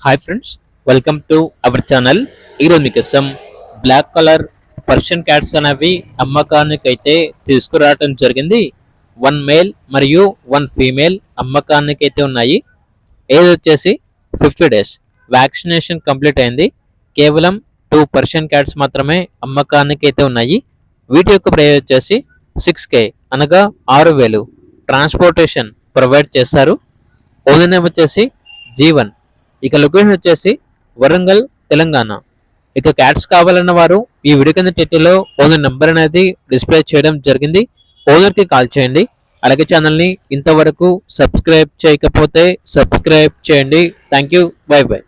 Hi friends, welcome to our channel. ఈరోజు మీకోసం black colour Persian cats అనేవి అమ్మకానికి అయితే తీసుకురావడం జరిగింది. వన్ మేల్ మరియు వన్ ఫీమేల్ అమ్మకానికి అయితే ఉన్నాయి. ఏజ్ వచ్చేసి 50 డేస్. వ్యాక్సినేషన్ కంప్లీట్ అయింది. కేవలం 2 పర్షియన్ క్యాట్స్ మాత్రమే అమ్మకానికి అయితే ఉన్నాయి. వీటి యొక్క ప్రైస్ వచ్చేసి 6K అనగా 6,000. ట్రాన్స్పోర్టేషన్ ప్రొవైడ్ చేస్తారు. ఓనర్ నేమ్ వచ్చేసి జీవన్. ఇక లొకేషన్ వచ్చేసి వరంగల్, తెలంగాణ. ఇక క్యాట్స్ కావాలన్న వారు ఈ వీడియో కింద టైటిల్లో ఓనర్ నెంబర్ అనేది డిస్ప్లే చేయడం జరిగింది. ఓనర్కి కాల్ చేయండి. అలాగే ఛానల్ని ఇంతవరకు సబ్స్క్రైబ్ చేయకపోతే సబ్స్క్రైబ్ చేయండి. Thank you. By by.